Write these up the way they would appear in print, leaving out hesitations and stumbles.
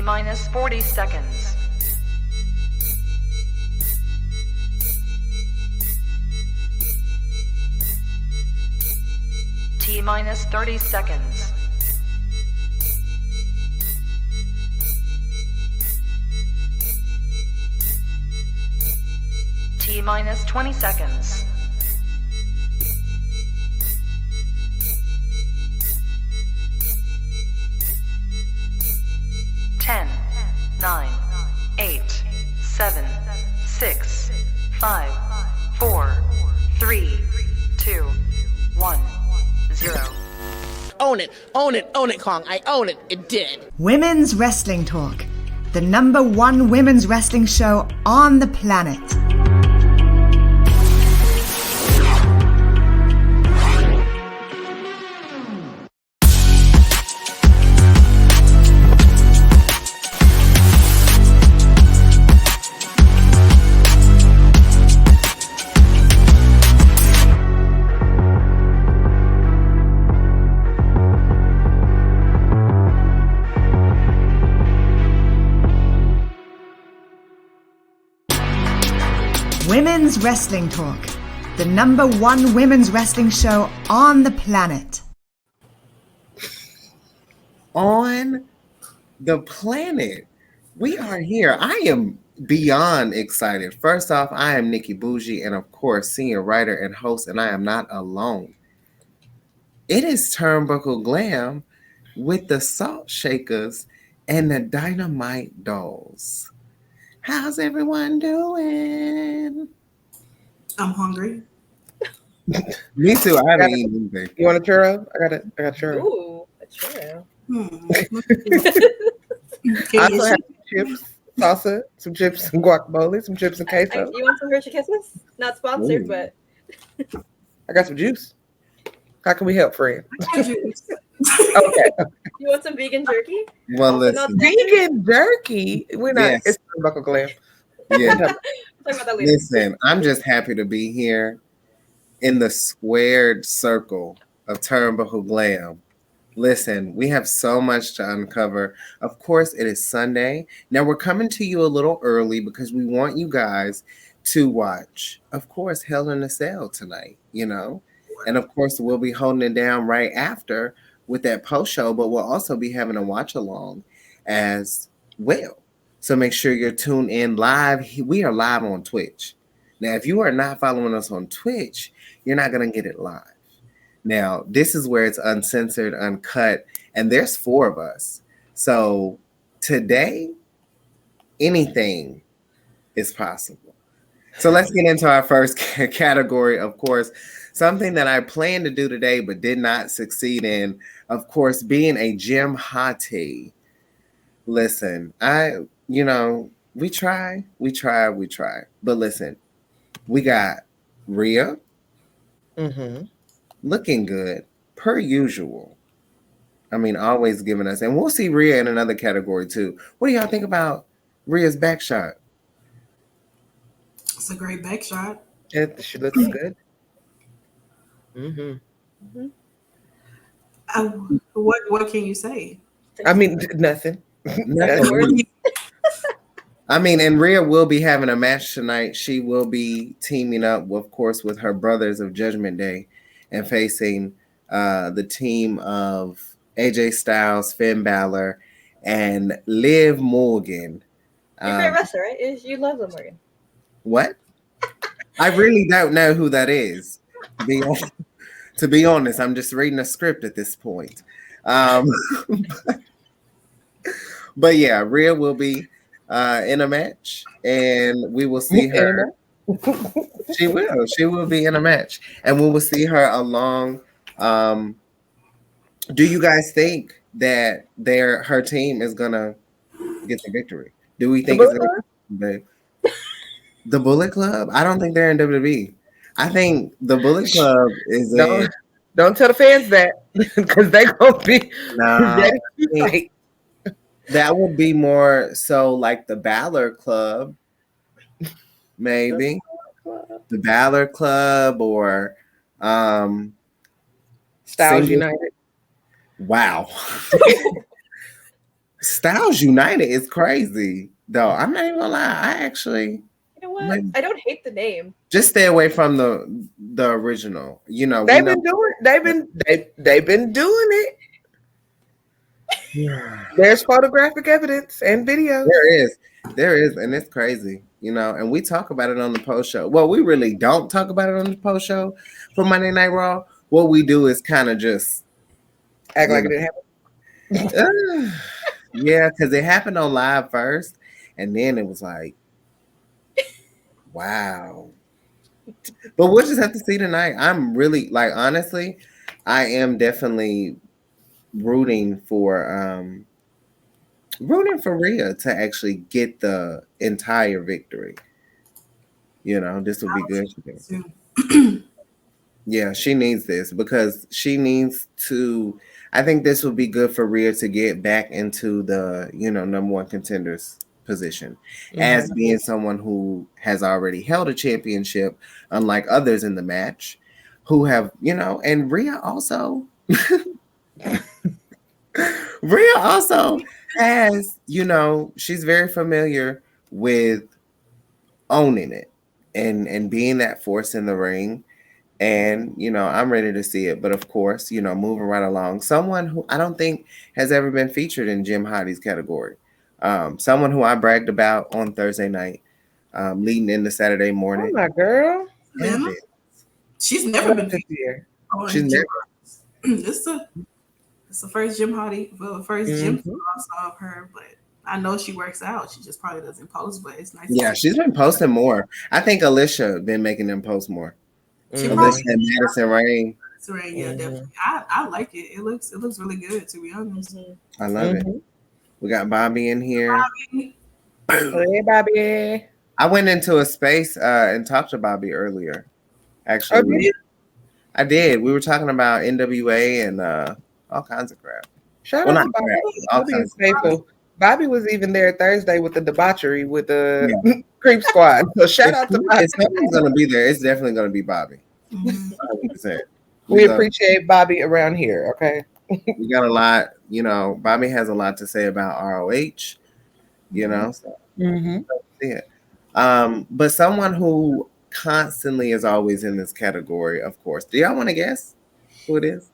T-minus 40 seconds. T-minus 30 seconds. T-minus 20 seconds. 10, 9, 8, 7, 6, 5, 4, 3, 2, 1, 0. Own it, own it, own it, Kong. I own it. It did. Women's Wrestling Talk, the #1 women's wrestling show on the planet. Women's Wrestling Talk, the #1 women's wrestling show on the planet. On the planet. We are here. I am beyond excited. First off, I am Nikki Bougie, and of course, senior writer and host, and I am not alone. It is Turnbuckle Glam with the Salt Shakkas and the Dynamit Dollz. How's everyone doing? I'm hungry. Me too. I haven't eaten anything. You want a churro? I got a churro. Ooh, a churro. I also have some chips, salsa, some chips and guacamole, some chips and queso. You want some Hershey Kisses? Not sponsored, Ooh. but I got some juice. How can we help, friend? Okay. you want some vegan jerky? Well, Also not listen. sponsored? Vegan jerky. We're not. Yes. It's Turnbuckle Glam. Yeah. Talk about that later. Listen, I'm just happy to be here in the squared circle of Turnbuckle Glam. Listen, we have so much to uncover. Of course, it is Sunday. Now, we're coming to you a little early because we want you guys to watch, of course, Hell in a Cell tonight, you know? And, of course, we'll be holding it down right after with that post show, but we'll also be having a watch along as well. So make sure you're tuned in live. We are live on Twitch. Now, if you are not following us on Twitch, you're not going to get it live. Now, this is where it's uncensored, uncut, and there's 4 of us. So today, anything is possible. So let's get into our first category, of course, something that I planned to do today but did not succeed in, of course, being a gym hottie. Listen, we try. But listen, we got Rhea. Mm-hmm. Looking good, per usual. I mean, always giving us, and we'll see Rhea in another category too. What do y'all think about Rhea's back shot? It's a great back shot. She looks good. Mm-hmm. What can you say? I mean, nothing. I mean, and Rhea will be having a match tonight. She will be teaming up, of course, with her brothers of Judgment Day and facing the team of AJ Styles, Finn Balor, and Liv Morgan. You're a great wrestler, right? You love Liv Morgan. What? I really don't know who that is. To be honest, I'm just reading a script at this point. But yeah, Rhea will be in a match, and we will see her. She will be in a match, and we will see her along. Do you guys think that her team is gonna get the victory? Do we think it's gonna be the Bullet Club? I don't think they're in WWE. I think the Bullet Club is Don't tell the fans that because they're gonna be that would be more so like the Balor Club, maybe the Balor Club or Styles United. Wow. Styles United is crazy, though. I'm not even gonna lie. I actually, You know what? I don't hate the name. just stay away from the original. You know, They've been doing it. There's photographic evidence and videos. There is, and it's crazy, you know. And we talk about it on the post show. Well, we really don't talk about it on the post show for Monday Night Raw. What we do is kind of just Act like it didn't happen. Yeah, because it happened on live first, and then it was like, wow. But we'll just have to see tonight. I'm really, like, honestly, I am definitely rooting for Rhea to actually get the entire victory. You know, this would be good. Yeah, she needs this because she needs to. I think this would be good for Rhea to get back into the, you know, number one contenders position as being someone who has already held a championship, unlike others in the match who have, you know, and Rhea also has, you know, she's very familiar with owning it and being that force in the ring. And, you know, I'm ready to see it. But of course, you know, moving right along, someone who I don't think has ever been featured in Jim Hottie's category. Someone who I bragged about on Thursday night, leading into Saturday morning. Oh, my girl. Yeah. She's never been this year. She's never. It's the first Jim Hottie, well, the first Jim I saw of her, but I know she works out. She just probably doesn't post, but it's nice. Yeah, she's been posting more. I think Alicia been making them post more. Alicia and Madison Rain. Yeah, definitely. I like it. It looks really good, to be honest. I love it. We got Bobby in here. Bobby. Hey, Bobby. I went into a space and talked to Bobby earlier. Actually, I did. We were talking about NWA and all kinds of crap. Shout out to Bobby. Bobby was even there Thursday with the debauchery with the Creep Squad. So shout out to Bobby. If someone's going to be there, it's definitely going to be Bobby. 100%. We appreciate Bobby around here, okay? We got a lot, you know, Bobby has a lot to say about ROH, you know, so see it. But someone who constantly is always in this category, of course. Do y'all want to guess who it is?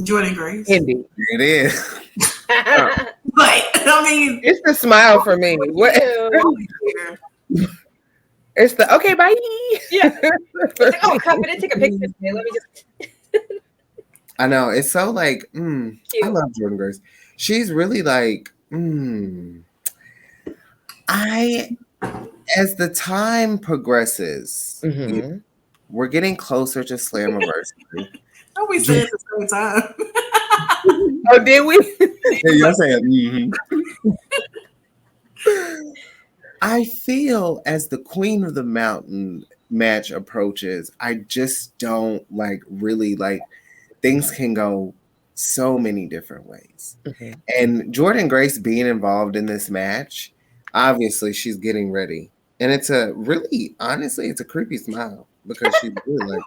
Jordan Grace. Indeed. It is. But I mean, it's the smile for me. What? It's the okay, bye. Yeah. Oh crap! I didn't take a picture. Let me just. I know, it's so like, I love Jordan Grace. She's really like, as the time progresses, we're getting closer to Slammiversary. Oh, we said it at the same time. Oh, did we? Yeah, you're saying, I feel as the Queen of the Mountain match approaches, I just don't really things can go so many different ways. And Jordan Grace being involved in this match, obviously she's getting ready. And it's honestly, it's a creepy smile because she's really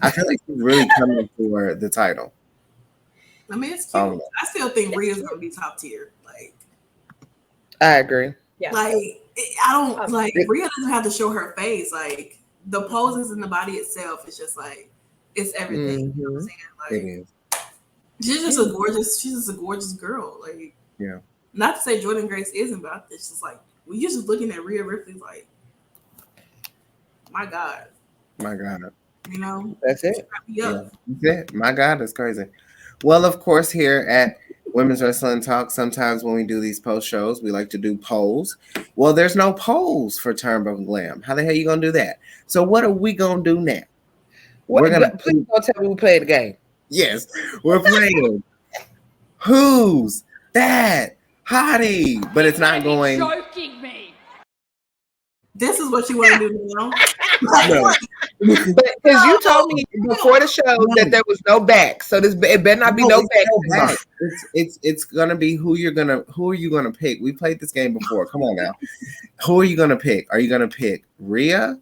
I feel like she's really coming for the title. I mean, it's cute. I still think Rhea's gonna be top tier. I agree. Yeah. I don't Rhea doesn't have to show her face. Like the poses and the body itself is just it's everything. You know what I'm saying? It is. She's just a gorgeous girl. Yeah. Not to say Jordan Grace isn't, but it's just when you're just looking at Rhea Ripley, my God. My God. You know? That's it. That's it. My God, that's crazy. Well, of course, here at Women's Wrestling Talk, sometimes when we do these post shows, we like to do polls. Well, there's no polls for Turnbuckle Glam. How the hell are you going to do that? So what are we going to do now? Please don't tell me we played the game. Yes, we're playing Who's That Hottie? But it's not going. Joking me. This is what you want to do now? No. Because you told me before the show that there was no back, so it better not be no back. It's gonna be who are you gonna pick? We played this game before. Come on now. Who are you gonna pick? Are you gonna pick Rhea?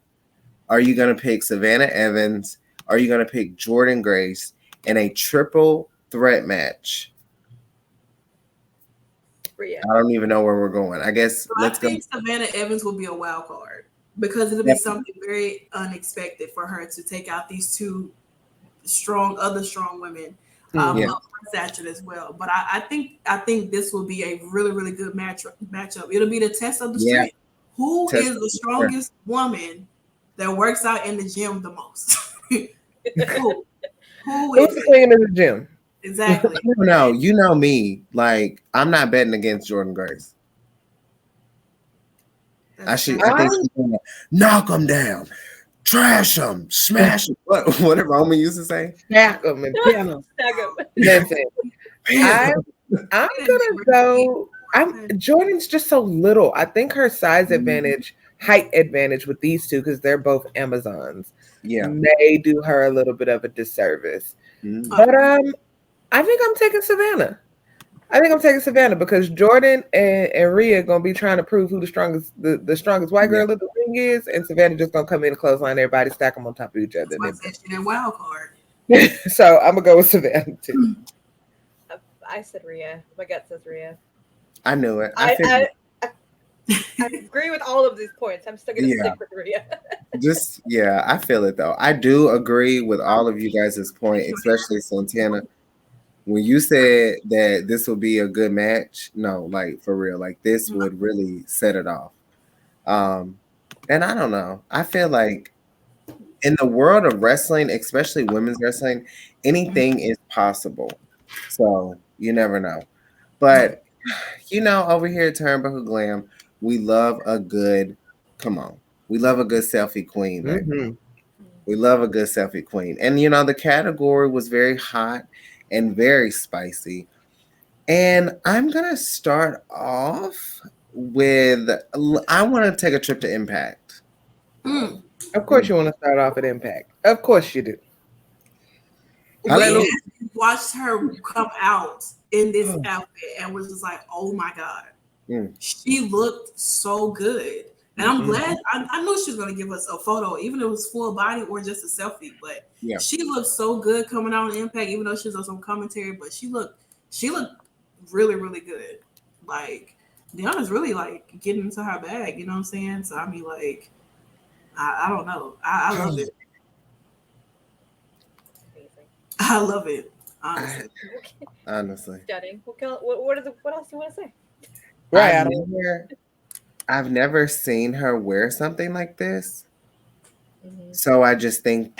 Are you gonna pick Savannah Evans? Are you gonna pick Jordan Grace in a triple threat match Rhea. I don't even know where we're going. I guess I think Savannah Evans will be a wild card because it'll be something very unexpected for her to take out these two other strong women of her stature as well. But I think this will be a really, really good matchup. It'll be the test of the strength. Who is the strongest woman that works out in the gym the most? Who Who's the queen of the gym? Exactly. No, you know me. Like, I'm not betting against Jordan Grace. I think she's gonna knock them down, trash them, smash them. Whatever Roman used to say. Stack them and pin them. Stack 'em. Listen, I'm gonna go. Jordan's just so little. I think her size advantage, height advantage with these two, because they're both Amazons, may do her a little bit of a disservice. But I think I'm taking Savannah. Because Jordan and Rhea are gonna be trying to prove who the strongest white girl of the ring is, and Savannah just gonna come in and clothesline everybody, stack them on top of each other. That's a wild card. So I'm gonna go with Savannah too. I said Rhea. My gut says Rhea. I knew it. I agree with all of these points. I'm still gonna stick with Rhea. I feel it though. I do agree with all of you guys' point, especially Santana. When you said that this will be a good match, no, like for real, like this would really set it off. And I don't know. I feel like in the world of wrestling, especially women's wrestling, anything is possible. So you never know. But over here at Turnbuckle Glam, we love a good selfie queen, baby. Mm-hmm. We love a good selfie queen. And the category was very hot and very spicy. And I'm going to start off with, I want to take a trip to Impact. Of course you want to start off at Impact. Of course you do. We watched her come out in this outfit and was just like, oh my God. She looked so good. And I'm glad, I knew she was going to give us a photo, even if it was full body or just a selfie. But she looked so good coming out on Impact, even though she was on some commentary. But she looked really, really good. Like, Deanna's really like getting into her bag, you know what I'm saying? So I mean, like, I don't know. I love it. I love it. Honestly. Stunning. What else do you want to say? Right. I've never seen her wear something like this. So I just think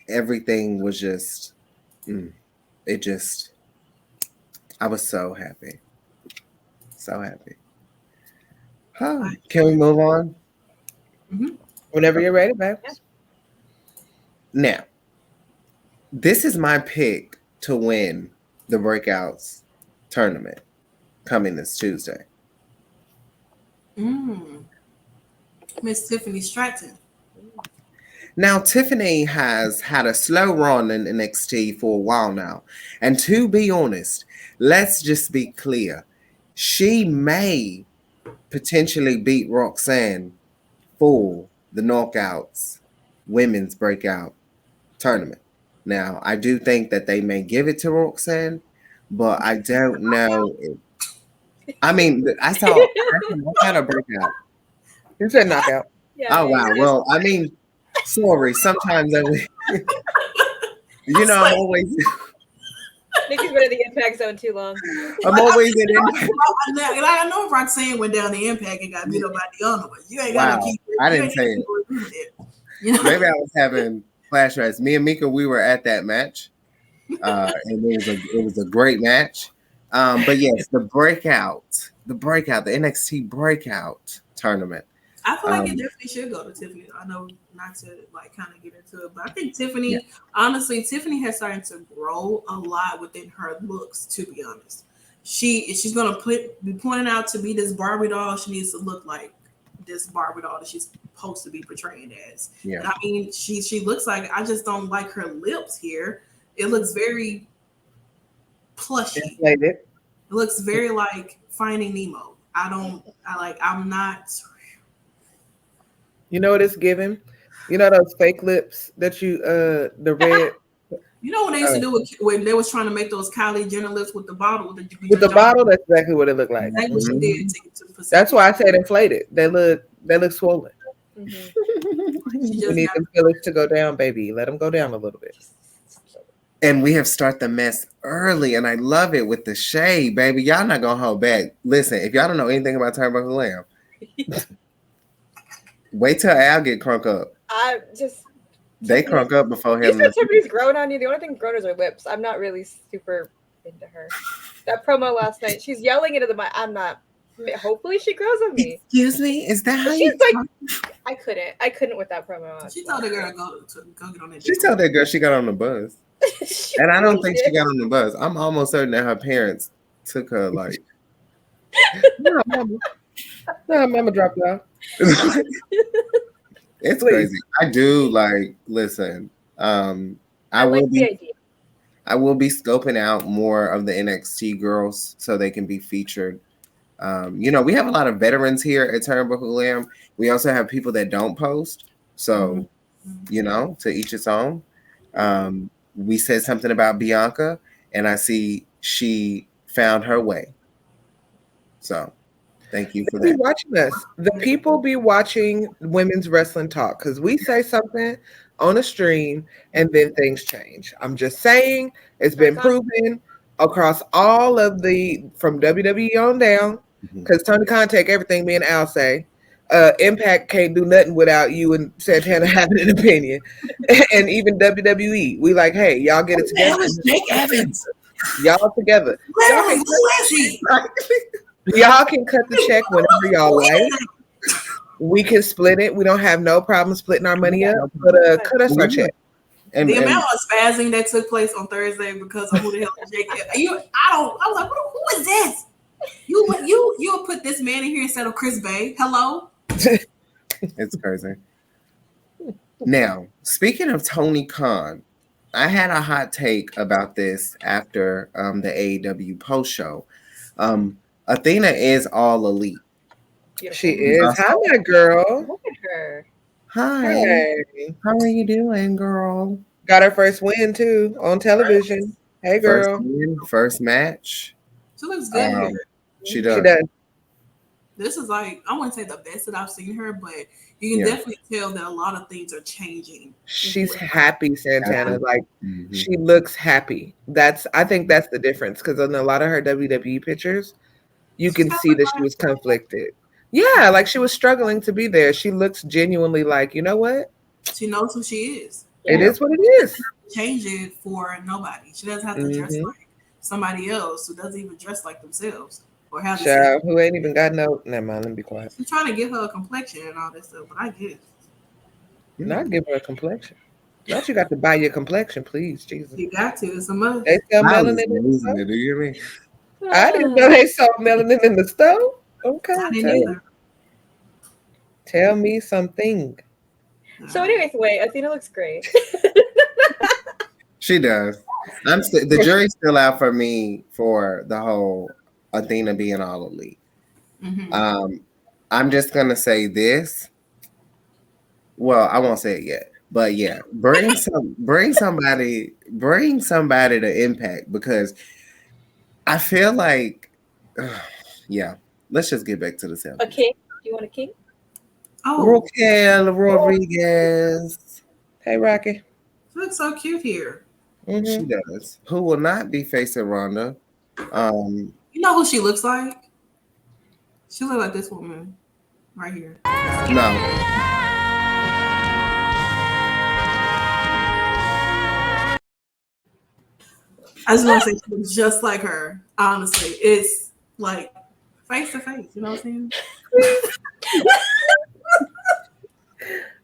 everything was just, I was so happy. So happy. Huh. Can we move on? Whenever you're ready, babe. Yeah. Now, this is my pick to win the Breakouts tournament coming this Tuesday. Miss Tiffany Stratton. Now, Tiffany has had a slow run in NXT for a while now. And to be honest, let's just be clear. She may potentially beat Roxanne for the Knockouts Women's Breakout Tournament. Now, I do think that they may give it to Roxanne, but I don't know. I mean, I saw what kind of breakout? You said knockout. Yeah, oh wow. Well, I mean, sorry. Sometimes I'm always. Nikki's been in the Impact Zone too long. I'm always in Impact. I know Roxanne went down the Impact and got beat up by Deanna, but you ain't got to keep it. I didn't say it. Maybe I was having flashbacks. Me and Mika, we were at that match, and it was a great match. But yes, the NXT breakout tournament. I feel like it definitely should go to Tiffany. I know not to like kind of get into it, but I think Tiffany, honestly, Tiffany has started to grow a lot within her looks. To be honest, she's gonna be pointing out to be this Barbie doll. She needs to look like this Barbie doll that she's supposed to be portraying as. Yeah. And I mean, she looks like, I just don't like her lips here. It looks very plushy. It looks very like Finding Nemo. I'm not. You know what it's giving? You know those fake lips that you the red You know when they used to do it when they was trying to make those Kylie Jenner lips with the bottle with the bottle? That's exactly what it looked like. That's what she did to That's why I said inflated. They look swollen. Mm-hmm. You need them fillers to go down, baby. Let them go down a little bit. And we have started the mess early, and I love it with the shade, baby. Y'all not gonna hold back. Listen, if y'all don't know anything about Turnbuckle Lamb, wait till Al get crunk up. They crunk up before him. You said Tiffany's grown on you. The only thing grown is her lips. I'm not really super into her. That promo last night, she's yelling into the mic. I'm not. Hopefully she grows on me. Excuse me, is that how she's you? Like, I couldn't with that promo. She told the girl go get on that. She told that girl she got on the bus, and I don't think she got on the bus. I'm almost certain that her parents took her like. No, mama dropped out. It's crazy. I do like listen. I will be scoping out more of the NXT girls so they can be featured. We have a lot of veterans here at Turnbuckle Lamb. We also have people that don't post. So, to each its own. We said something about Bianca, and I see she found her way. So thank you for that. Watching us. The people be watching women's wrestling talk because we say something on a stream and then things change. I'm just saying it's been proven across all of from WWE on down because Tony Khan take everything me and Al say. Impact can't do nothing without you and Santana having an opinion. And even WWE, we like, hey, y'all get it together. Jake Evans. Y'all together. Literally, who is he? Y'all can cut the check whenever y'all like. We can split it. We don't have no problem splitting our money up, but cut us our check. And the amount of spazzing that took place on Thursday because of who the hell is Jake. I was like, who is this? You put this man in here instead of Chris Bay. Hello? It's crazy. Now, speaking of Tony Khan, I had a hot take about this after the AEW post show. Athena is all elite. She is. Hi, my girl. Look at her. Hi. Hey. How are you doing, girl? Got her first win too on television. Hey, girl. First match. She looks good here. She does. This is like, I wouldn't say the best that I've seen her, but you can definitely tell that a lot of things are changing. She's happy, Santana. Like she looks happy. I think that's the difference because in a lot of her WWE pictures, you can see that she was conflicted. Yeah, like she was struggling to be there. She looks genuinely like, you know what? She knows who she is. It is what it is. Change it for nobody. She doesn't have to dress like somebody else who doesn't even dress like themselves. Or have child who ain't even got no. Never mind. Let me be quiet. I'm trying to give her a complexion and all that stuff, but I get it. Not give her a complexion. Not you got to buy your complexion, please, Jesus. You got to. It's a must. They sell melanin in the stove. Do you hear me? I didn't know they sold melanin in the stove. Okay. Tell me something. So, anyways, Athena looks great. She does. The jury's still out for me for the whole Athena being all elite. I'm just gonna say this. Well, I won't say it yet, but yeah, bring somebody to Impact because I feel like, let's just get back to the self. A king? You want a king? Oh, Raquel Rodriguez. Hey, Rocky. She looks so cute here. She does. Who will not be facing Ronda? You know who she looks like? She looks like this woman right here. No. I just want to say she looks just like her. Honestly, it's like face to face. You know what I'm saying?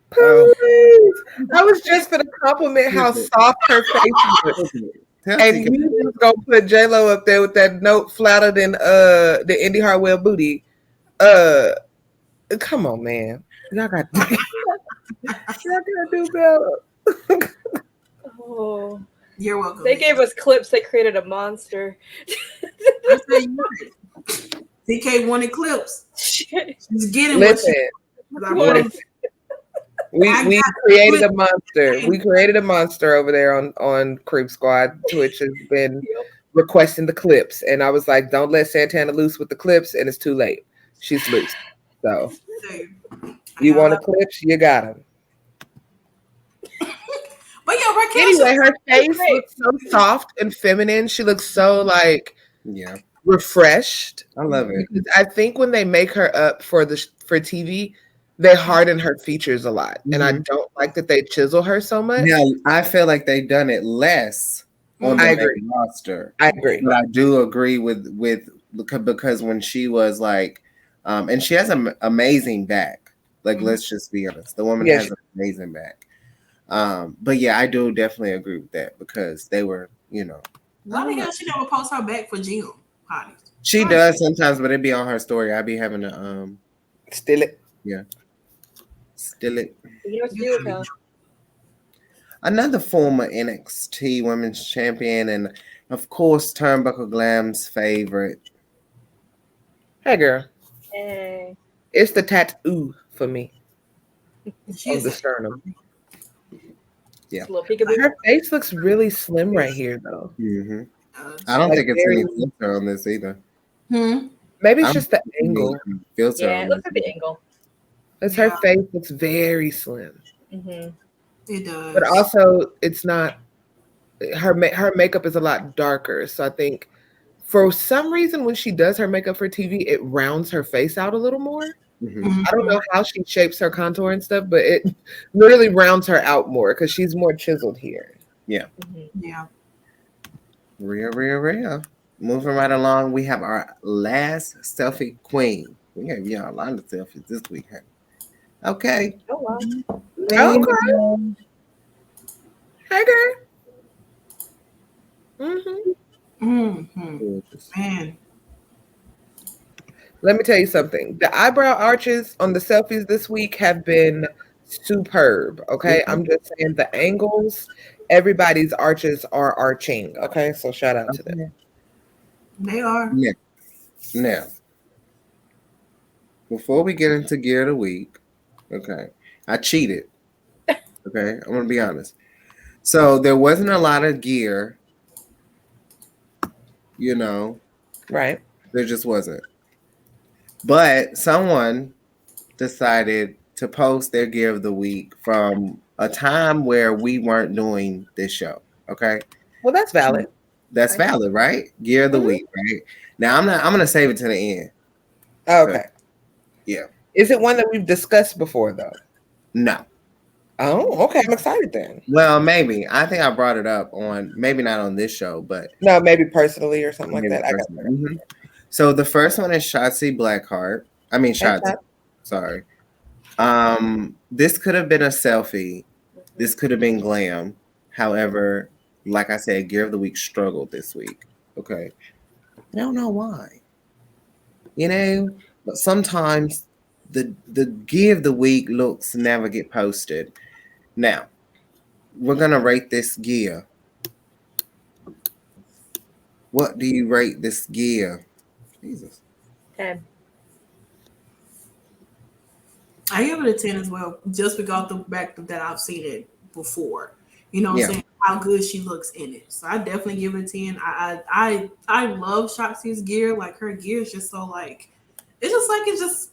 Please. I was just going to compliment how soft her face was. And you just gonna put J-Lo up there with that note flatter than the Indy Hartwell booty. Come on, man. Y'all got to do better. Oh, you're welcome. They gave us clips that created a monster. I tell you what, TK wanted clips. She's getting listen. We created a monster. We created a monster over there on Creep Squad. Twitch has been requesting the clips, and I was like, "Don't let Santana loose with the clips," and it's too late. She's loose. So you want the clips? You got them. But yeah, Raquel. Anyway, her face looks so soft and feminine. She looks so refreshed. I love it. Because I think when they make her up for TV, they harden her features a lot, and I don't like that they chisel her so much. Now I feel like they've done it less on the main roster. I agree, but I do agree with because when she was like, and she has an amazing back. Like, let's just be honest, the woman has an amazing back. But yeah, I do definitely agree with that because they were, Why the hell she never post her back for gym parties? She does sometimes, but it'd be on her story. I'd be having to steal it. Yeah. Still it. You know what to do with her. Another former NXT Women's Champion, and of course, Turnbuckle Glam's favorite. Hey, girl. Hey. It's the tattoo for me. Of the sternum. Yeah. Her face looks really slim right here, though. Mm-hmm. I don't think it's any filter on this either. Maybe it's just the angle. Filter. Yeah, it looks like the angle. Because her face looks very slim. Mm-hmm. It does. But also, it's not. Her makeup is a lot darker, so I think for some reason when she does her makeup for TV, it rounds her face out a little more. I don't know how she shapes her contour and stuff, but it literally rounds her out more because she's more chiseled here. Yeah. Yeah. Rhea. Moving right along, we have our last selfie queen. We have y'all a lot of selfies this week. Huh? Okay. Oh, wow. Okay. Hey, girl. Man. Let me tell you something. The eyebrow arches on the selfies this week have been superb. Okay. I'm just saying the angles, everybody's arches are arching. Okay. So shout out to them. They are. Yeah. Now, before we get into gear of the week, okay, I cheated. Okay. I'm going to be honest. So there wasn't a lot of gear, Right. There just wasn't. But someone decided to post their gear of the week from a time where we weren't doing this show. Okay. Well, that's valid. That's valid, right? Gear of the week, right? Now I'm gonna save it to the end. Okay. Yeah. Is it one that we've discussed before though? No. Oh, okay. I'm excited then. Well, maybe. I think I brought it up on maybe not on this show, but no, maybe personally or something like that. I got that. So the first one is Shotzi Blackheart. I mean Shotzi. Sorry. This could have been a selfie. This could have been glam. However, like I said, Gear of the Week struggled this week. Okay. I don't know why. But sometimes the Gear of the Week looks never get posted. Now, we're gonna rate this gear. What do you rate this gear? Jesus. 10. I give it a 10 as well, just because the fact that I've seen it before. You know what I'm saying? How good she looks in it. So I definitely give it a 10. I love Shotzi's gear. Like her gear is just so like it just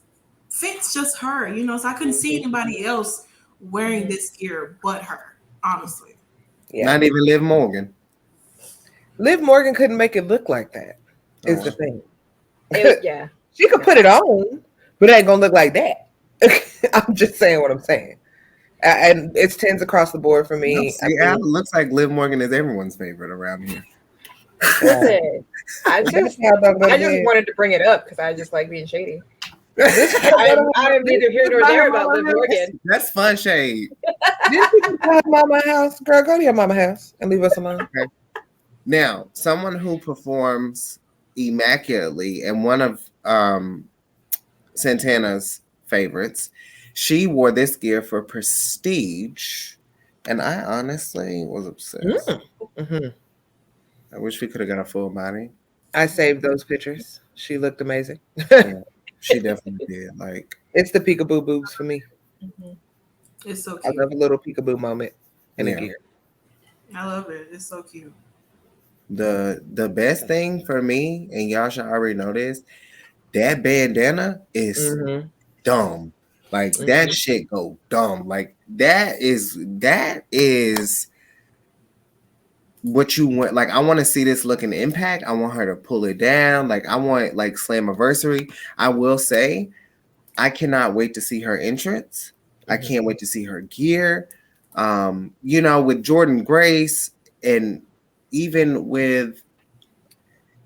fits just her, so I couldn't see anybody else wearing this gear but her, honestly. Yeah. Not even Liv Morgan. Liv Morgan couldn't make it look like that. Is the thing. Yeah. She could put it on, but it ain't gonna look like that. I'm just saying what I'm saying. And it's 10s across the board for me. It looks like Liv Morgan is everyone's favorite around here. Listen, I just wanted to bring it up because I just like being shady. I'm neither here nor there about Liv Morgan. That's fun shade. Didn't you just have mama house? Girl, go to your mama house and leave us alone. Okay. Now, someone who performs immaculately and one of Santana's favorites, she wore this gear for Prestige, and I honestly was obsessed. I wish we could have got a full body. I saved those pictures. She looked amazing. Yeah, she definitely did. Like it's the peekaboo boobs for me. It's so I cute. love a little peekaboo moment in a gear. I love it. It's so cute. The best thing for me, and y'all should already know this, that bandana is dumb. Like that shit go dumb. Like that is what you want. Like I want to see this look in Impact. I want her to pull it down. Like I want like Slammiversary. I will say, I cannot wait to see her entrance. I can't wait to see her gear. You know, with Jordan Grace, and even with,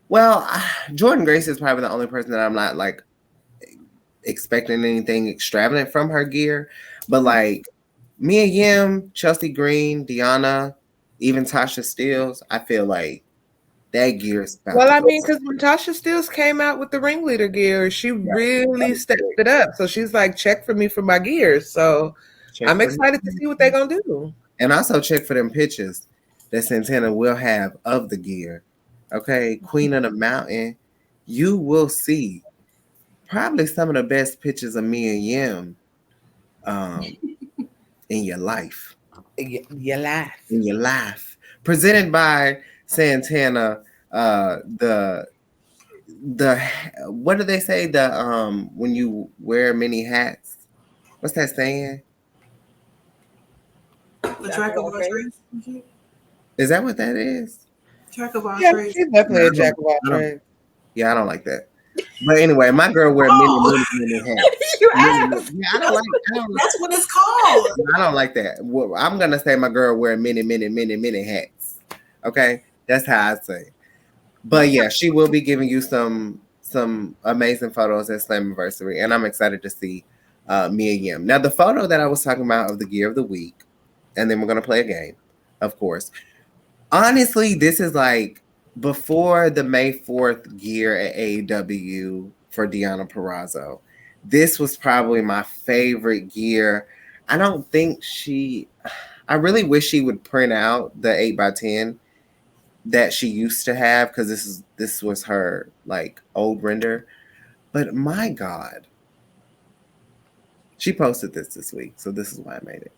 well, Jordan Grace is probably the only person that I'm not like expecting anything extravagant from her gear. But like Mia Yim, Chelsea Green, Deanna, even Tasha Steeles, I feel like that gear is about I mean, because when Tasha Steeles came out with the ringleader gear, she really stepped it up. So she's like, check for me for my gear. So I'm excited to see what they're going to do. And also check for them pictures that Santana will have of the gear. Okay, Queen of the Mountain, you will see probably some of the best pictures of Mia Yim in your life. In your life. Presented by Santana, the what do they say? The when you wear many hats, what's that saying? The track of all trades. Is that what that is? Jack of all trades. She's definitely a jack of all trades. Yeah, I don't like that. But anyway, my girl wear many hats. You asked. Yeah, that's what it's called. I don't like that. Well, I'm gonna say my girl wear many hats. Okay, that's how I say. But yeah, she will be giving you some amazing photos at Slammiversary, and I'm excited to see Mia Yim. Now, the photo that I was talking about of the gear of the week, and then we're gonna play a game, of course. Honestly, this is like before the May 4th gear at AEW for Deonna Purrazzo. This was probably my favorite gear. I don't think I really wish she would print out the 8x10 that she used to have, because this was her like old render. But my God, she posted this week, so this is why I made it.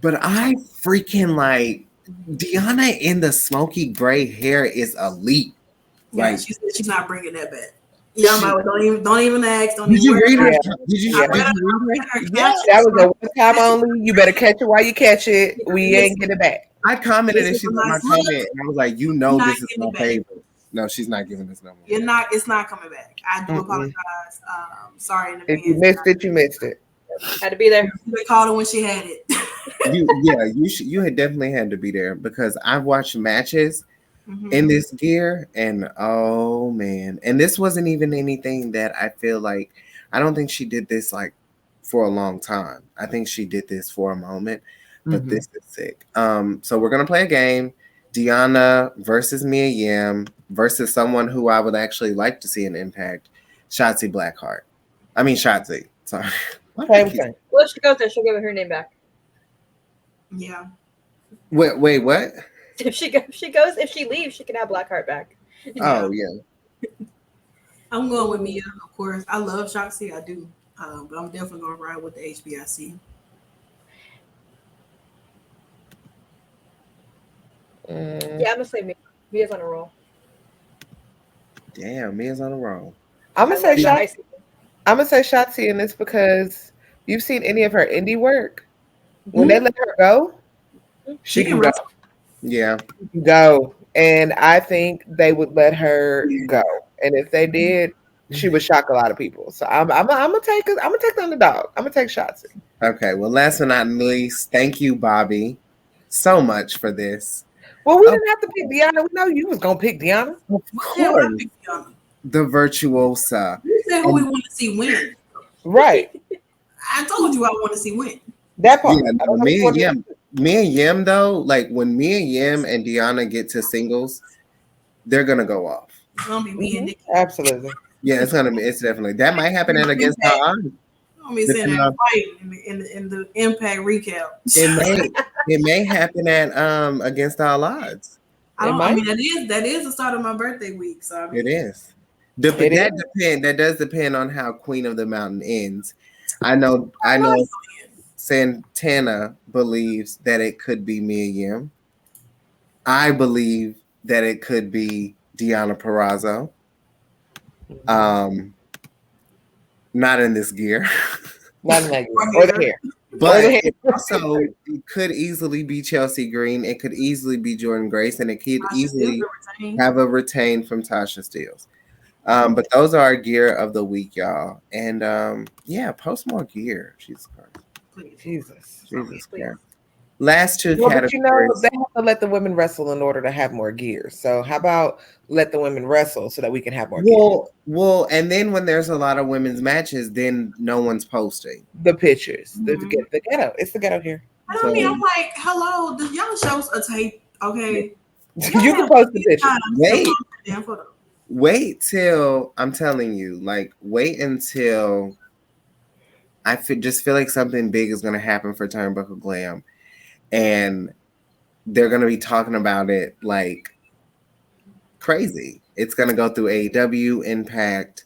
But I freaking like Deonna in the smoky gray hair is elite. Yeah, like she said she's not bringing that back. Yeah, don't even ask. Did you read her? Did you read her? Yeah, that was a one time only. You better catch it while you catch it. We ain't get it back. I commented and she was my comment, and I was like, you know, this is my favorite. No, she's not giving this no more. It's not coming back. I do apologize. Sorry in advance. If you missed it, you missed it. Had to be there. They called her when she had it. You had definitely had to be there, because I've watched matches in this gear, and oh man, and this wasn't even anything that I feel like, I don't think she did this like for a long time. I think she did this for a moment, but this is sick. So we're gonna play a game. Deonna versus Mia Yim versus someone who I would actually like to see an Impact, Shotzi Blackheart. I mean Shotzi. Sorry. Well, if she goes there, she'll give her name back. Yeah. Wait, what? If she leaves, she can have Blackheart back. Oh yeah. I'm going with Mia, of course. I love Shotzi, I do. But I'm definitely going to ride with the HBIC. Yeah, I'm gonna say Mia. Mia's on a roll. Damn, Mia's on a roll. I'm gonna say Shotzi in this because you've seen any of her indie work. When they let her go, she can go. Yeah, go. And I think they would let her go. And if they did, she would shock a lot of people. So I'm gonna take the underdog. I'm gonna take Shotzi. Okay. Well, last but not least, thank you, Bobby, so much for this. Well, we didn't have to pick Deonna. We know you was gonna pick Deonna. Of course. The virtuosa. You said who we want to see win. Right. I told you I want to see win. That part. Yeah, Mia Yim though, like when Mia Yim and Deonna get to singles, they're gonna go off. It's gonna be me and Nikki. Absolutely. Yeah, it's definitely that might happen at Against All Odds. I'm be saying that fight in the Impact recap. It may happen at Against All Odds. That is the start of my birthday week. So I mean, it is. That does depend on how Queen of the Mountain ends. I know Santana believes that it could be Mia Yim. I believe that it could be Deonna Purrazzo. Not in this gear. Not in that gear. Or the hair. But it also it could easily be Chelsea Green. It could easily be Jordan Grace, and it could easily have a retain from Tasha Steelz. But those are our gear of the week, y'all. And yeah, post more gear. Jesus Christ. Jesus Christ. Last two categories. But they have to let the women wrestle in order to have more gear. So how about let the women wrestle so that we can have more gear? Well, and then when there's a lot of women's matches, then no one's posting the pictures. The ghetto. It's the ghetto here. I mean, I'm like, hello, y'all show us a tape, okay? You can post the picture. Wait till I'm telling you, like, wait until I just feel like something big is going to happen for Turnbuckle Glam. And they're going to be talking about it like crazy. It's going to go through AEW, Impact,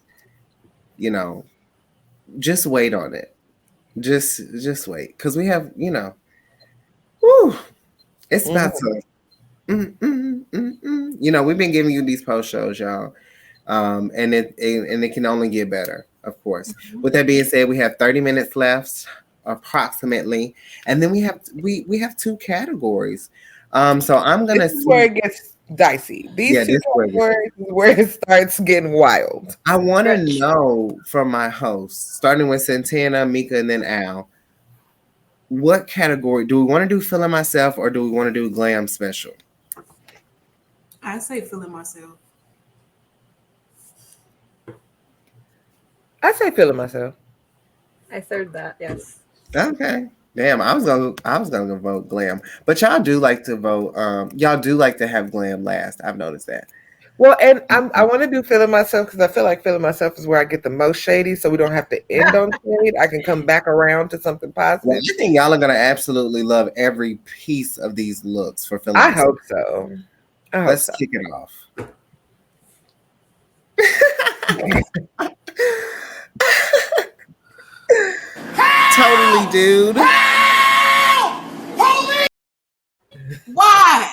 just wait on it. Just wait. Because we have, it's about to, we've been giving you these post shows, y'all. And it can only get better, of course. With that being said, we have 30 minutes left. Approximately, and then we have two categories. So I'm gonna see where it gets dicey. These two categories is where it starts getting wild. I want to know from my hosts, starting with Santana, Mika, and then Al. What category do we want to do? Feeling myself, or do we want to do glam special? I say feeling myself. I say feeling myself. I third that. Yes. Okay. Damn, I was gonna vote glam, but y'all do like to vote. Y'all do like to have glam last. I've noticed that. Well, and I want to do feeling myself because I feel like feeling myself is where I get the most shady, so we don't have to end on shade. I can come back around to something positive. Well, I think y'all are gonna absolutely love every piece of these looks for feeling. I hope so. Let's kick it off. Totally, dude. Why?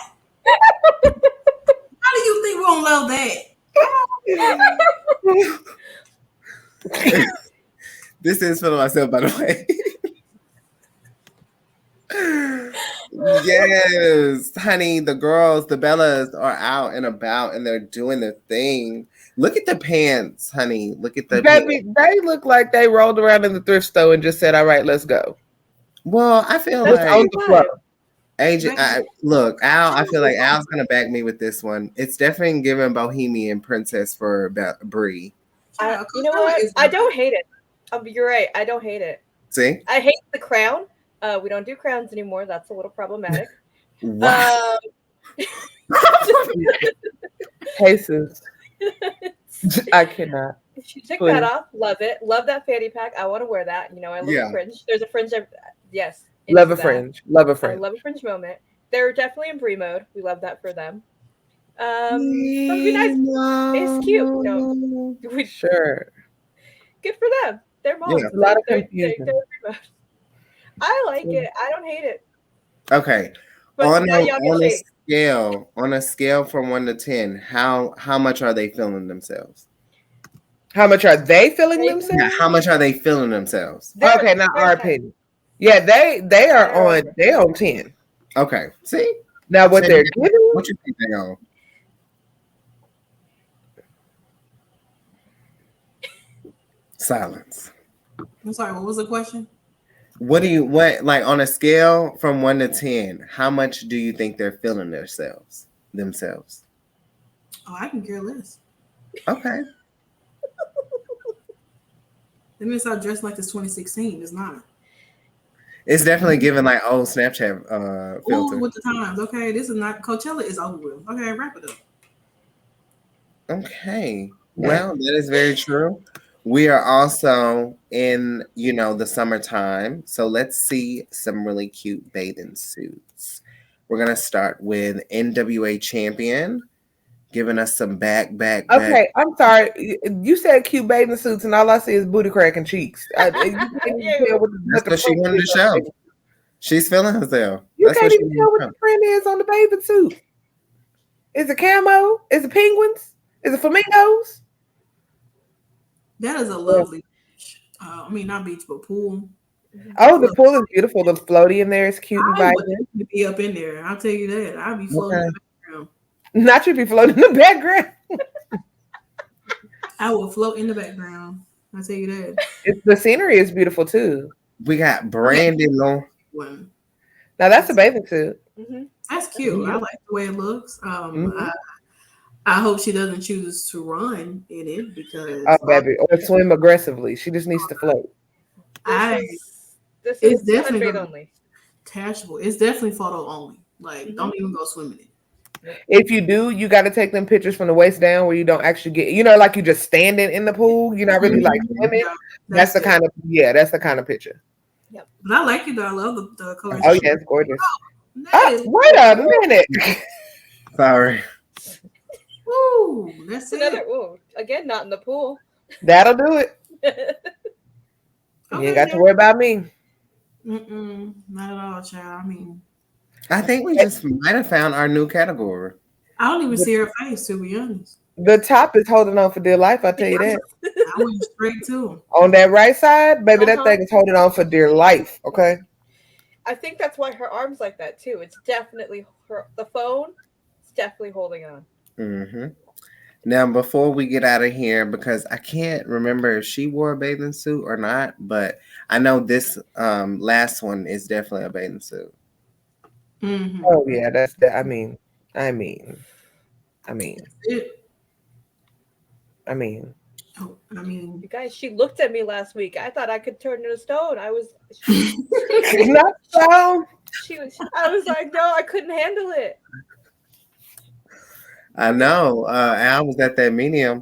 How do you think we don't love that? This is feeling myself, by the way. Yes, honey, the girls, the Bellas are out and about and they're doing their thing. Look at the pants, honey. Look at the baby. They look like they rolled around in the thrift store and just said, "All right, let's go." Well, I feel like on the floor. Agent, look, Al. I feel like Al's gonna back me with this one. It's definitely giving Bohemian Princess for Brie. You know what? I don't hate it. You're right. I don't hate it. See, I hate the crown. We don't do crowns anymore. That's a little problematic. Cases. I cannot. She took that off. Love it. Love that fanny pack. I want to wear that. I love a fringe. There's a fringe. Yes. Love a fringe. Love a fringe. I love a fringe moment. They're definitely in Brie mode. We love that for them. Be nice. It's cute. Sure. Good for them. They're moms. Yeah, a lot of confusion. They're I like it. I don't hate it. Okay. On a scale from 1 to 10, how much are they feeling themselves? How much are they feeling themselves? Yeah, how much are they feeling themselves? Okay, not our opinion. Yeah, they are on 10. Okay. See? Now what they're giving? What you think they on? Silence. I'm sorry, what was the question? What on a scale from 1 to 10, how much do you think they're feeling themselves? Oh, I can care less. Okay. They may start dressed like this 2016. It's not. It's definitely giving like old Snapchat filter. Ooh, with the times. Okay, this is not Coachella is over with. Okay, wrap it up. Okay. Well, that is very true. We are also in, the summertime. So let's see some really cute bathing suits. We're going to start with NWA champion giving us some back. Okay, I'm sorry. You said cute bathing suits, and all I see is booty cracking cheeks. You can't even tell what That's what she wanted to show. She's feeling herself. You can't even tell what the print is on the bathing suit. Is it camo? Is it penguins? Is it flamingos? That is a lovely beach. I mean, not beach, but pool. Oh, the pool is beautiful. The floaty in there is cute and vibrant. I would be up in there. I'll tell you that. I'll be floating in the background. Not you be floating in the background. I will float in the background. I'll tell you that. The scenery is beautiful too. We got Brandon on. Now that's a bathing suit. Mm-hmm. That's cute. I like the way it looks. I hope she doesn't choose to run in it because baby, or swim aggressively. She just needs to float. This is definitely only. Tashable. It's definitely photo only. Like, don't even go swimming in. If you do, you got to take them pictures from the waist down where you don't actually get, like you just standing in the pool. You're not really like swimming. That's the kind of picture. Yep. But I like it though. I love the color. Oh yeah, it's gorgeous. Wait a minute. Sorry. Ooh, that's another. Ooh, again, not in the pool. That'll do it. You ain't got to worry about me. Not at all, child. I mean, I think we just might have found our new category. I don't even see her face, to be honest. The top is holding on for dear life. I'll tell you that. I went straight to him. On that right side, baby, that thing is holding on for dear life. Okay. I think that's why her arm's like that too. It's definitely the phone. It's definitely holding on. Mm-hmm. Now, before we get out of here, because I can't remember if she wore a bathing suit or not, but I know this last one is definitely a bathing suit. Mm-hmm. Oh yeah, that's that. I mean. You guys, she looked at me last week. I thought I could turn into stone. I was not so. I was like, no, I couldn't handle it. I know. I was at that media.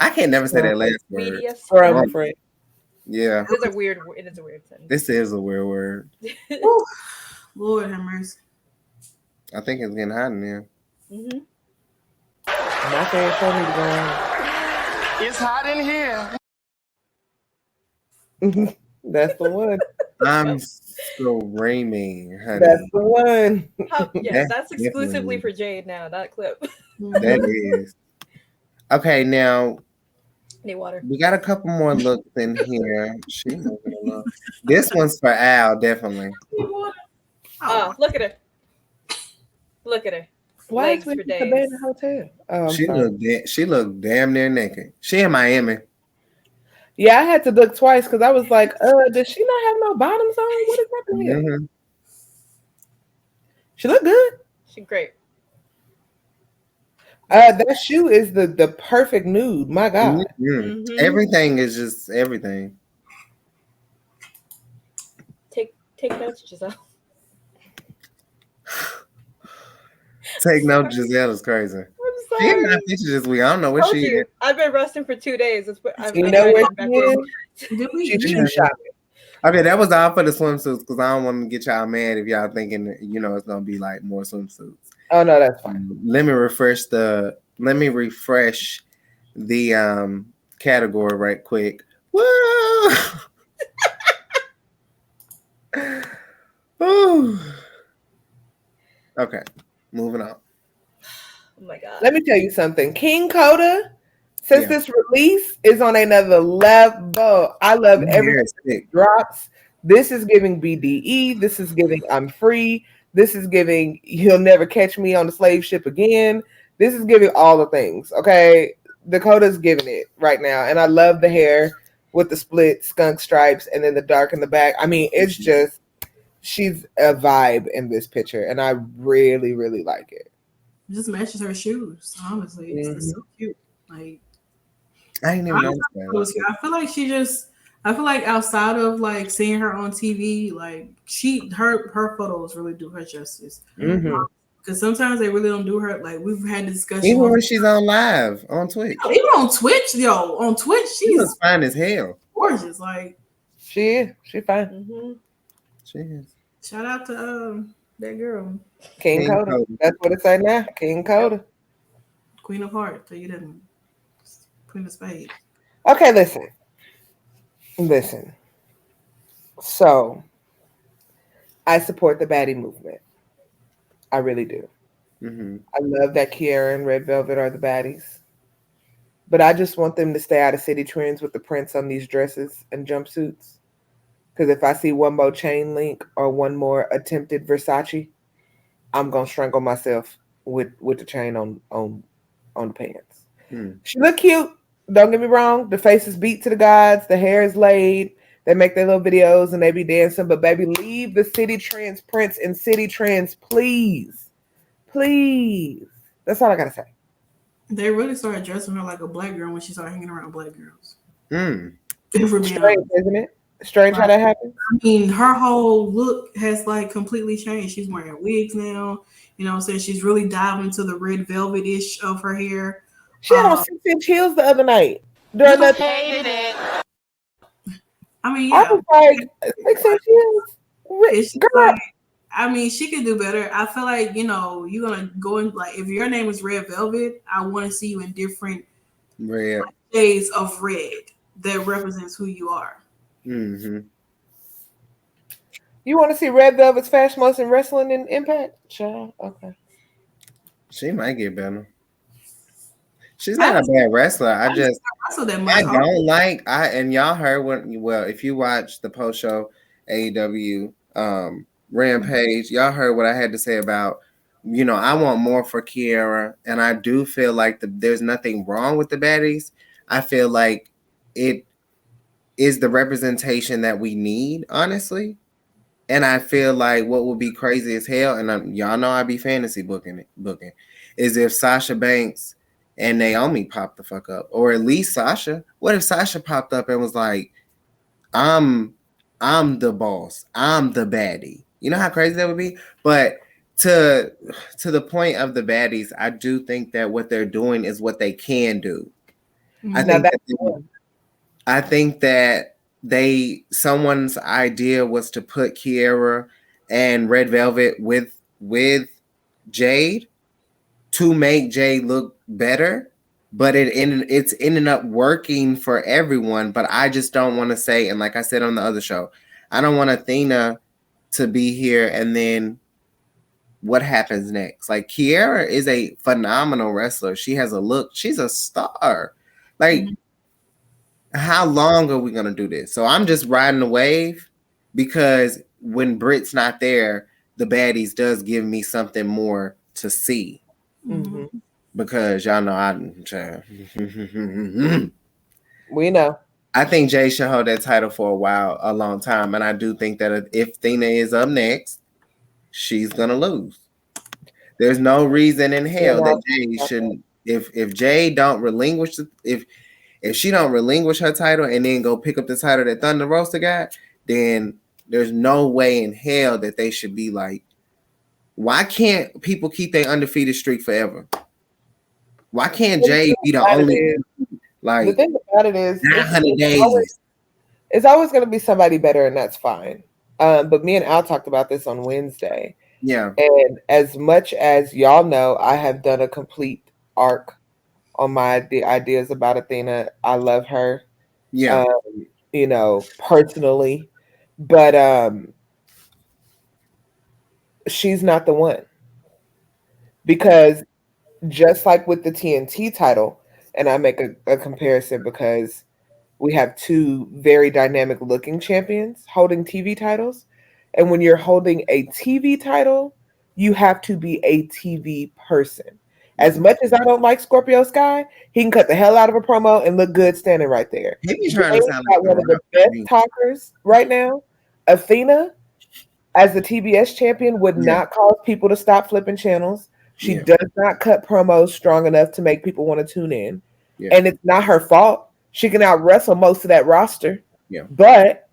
I can't never say that last word. Media scrum. Yeah. It is a weird sentence. This is a weird word. Lord have mercy. I think it's getting hot in here. Mm-hmm. My favorite show me to It's hot in here. That's the one. I'm screaming, honey. That's the one. That's exclusively for Jade now, that clip. That is. Okay, now need water. We got a couple more looks in here. This one's for Al, definitely. Oh, look at her. Look at her. Why Legs is for we days. in the hotel? Oh, she looked damn near naked. She in Miami. Yeah, I had to look twice because I was like, does she not have no bottoms on? What is happening here? Mm-hmm. She looked good. She's great. That shoe is the perfect nude. My God. Mm-hmm. Mm-hmm. Everything is just everything. Take notes, Giselle. Take notes, Giselle is crazy. I'm sorry. She in my pictures this week. I don't know what she is. I've been resting for 2 days. You know where she is? Shopping. Okay, that was all for the swimsuits because I don't want to get y'all mad if y'all thinking it's gonna be like more swimsuits. Oh no, that's fine. Let me refresh the category right quick. Woo! Okay, moving on. Oh my God. Let me tell you something. King Coda, since this release is on another level. I love everything that drops. This is giving BDE. This is giving I'm free. This is giving you'll never catch me on the slave ship again. This is giving all the things. Okay. Dakota's giving it right now. And I love the hair with the split skunk stripes and then the dark in the back. I mean, it's just she's a vibe in this picture, and I really, really like it. It just matches her shoes, honestly. It's so cute. Like, I didn't even know that. I feel like outside of like seeing her on TV, like her photos really do her justice. Because sometimes they really don't do her. Like we've had discussions. Even when she's on live on Twitch. Even on Twitch, on Twitch, she's fine as hell. Gorgeous, like she is. She fine. Mm-hmm. She is. Shout out to that girl, King Coda. That's what it say now. King Coda. Queen of Hearts. You didn't. Queen of Spades. Okay, listen. So, I support the baddie movement. I really do. Mm-hmm. I love that Kiara and Red Velvet are the baddies. But I just want them to stay out of city trends with the prints on these dresses and jumpsuits. Because if I see one more chain link or one more attempted Versace, I'm gonna strangle myself with the chain on the pants. She look cute. Don't get me wrong. The face is beat to the gods. The hair is laid. They make their little videos and they be dancing. But baby, leave the city trends prints in city trends, please. Please. That's all I gotta say. They really started dressing her like a black girl when she started hanging around black girls. Strange, isn't it? Strange how that happens. I mean, her whole look has like completely changed. She's wearing wigs now. You know what I'm saying? She's really diving into the red velvet-ish of her hair. She had on 6-inch heels the other night. Hated it. I mean, yeah. I was like, 6-inch heels? Girl. Like, I mean, she could do better. I feel like, you know, you're going to go in, like, if your name is Red Velvet, I want to see you in different shades of red that represents who you are. Mm-hmm. You want to see Red Velvet's Fashion Most in Wrestling and Impact? Child, okay. She might get better. She's not a bad wrestler. I don't like. And y'all heard if you watch the post show AEW Rampage, y'all heard what I had to say about. You know, I want more for Kiara, and I do feel like there's nothing wrong with the baddies. I feel like it is the representation that we need, honestly. And I feel like what would be crazy as hell, and y'all know I be fantasy booking, is if Sasha Banks and Naomi popped the fuck up, or at least Sasha. What if Sasha popped up and was like, I'm the boss, I'm the baddie. You know how crazy that would be? But to the point of the baddies, I do think that what they're doing is what they can do. I think that someone's idea was to put Kiara and Red Velvet with Jade to make Jade look better, but it's ended up working for everyone. But I just don't want to say, and like I said on the other show, I don't want Athena to be here and then what happens next? Like, Kiara is a phenomenal wrestler. She has a look. She's a star. Like, how long are we going to do this? So I'm just riding the wave, because when Britt's not there, the baddies does give me something more to see. Mm-hmm. Because y'all know we know. I think Jay should hold that title for a long time. And I do think that if Athena is up next, she's going to lose. There's no reason in hell that Jay shouldn't. If Jay don't relinquish, if she don't relinquish her title and then go pick up the title that Thunder Rosa got, then there's no way in hell that they should be like, why can't people keep their undefeated streak forever? Why can't Jay be the only? Like, the thing about it is, 900 days. It's always going to be somebody better, and that's fine. But me and Al talked about this on Wednesday. Yeah. And as much as y'all know, I have done a complete arc on my ideas about Athena. I love her. Yeah. You know, personally. But she's not the one. Because just like with the TNT title, and I make a comparison because we have two very dynamic looking champions holding TV titles. And when you're holding a TV title, you have to be a TV person. As much as I don't like Scorpio Sky, he can cut the hell out of a promo and look good standing right there. He's trying to sound like one of the best talkers right now. Athena, as the TBS champion, would not cause people to stop flipping channels. She does not cut promos strong enough to make people want to tune in. Yeah. And it's not her fault. She can out wrestle most of that roster. Yeah. But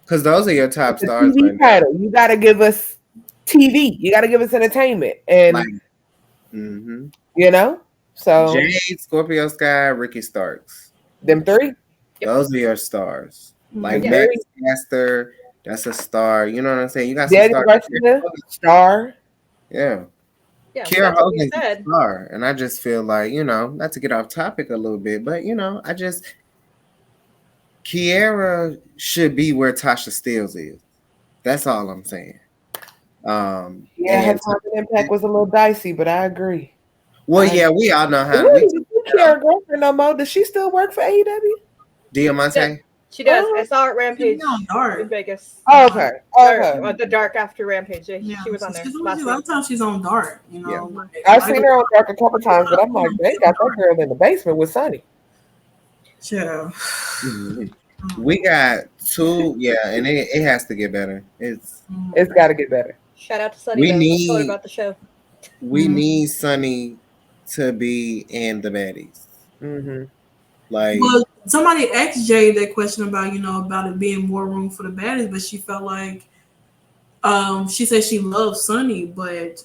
because those are your top stars. TV title. You got to give us TV. You got to give us entertainment. And you know, so Jade, Scorpio Sky, Ricky Starks. Them three. Those are your stars. Like Max Caster, that's a star. You know what I'm saying? You got some star. Yeah. Yeah, Kiera that's what we Hogan's a said. star, and I just feel like, not to get off topic a little bit, but Kiera should be where Tasha Steelz is. That's all I'm saying. Yeah, her And time and impact was a little dicey, but I agree. well, yeah, we all know how. Really, you Kiera girlfriend no more? Does she still work for AEW? Diamante? She does. I saw her at Rampage in Vegas. Oh, okay. The Dark after Rampage. Yeah, she was on there. A lot of times she's on Dark. I've seen her on Dark a couple times, but I'm like, they got that girl in the basement with Sunny. Sure. We got 2, and it has to get better. It's got to get better. Shout out to Sunny. We need told her about the show. We need Sunny to be in the baddies. Like, well, somebody asked Jay that question about about it being more room for the baddies, but she felt like she said she loves Sunny, but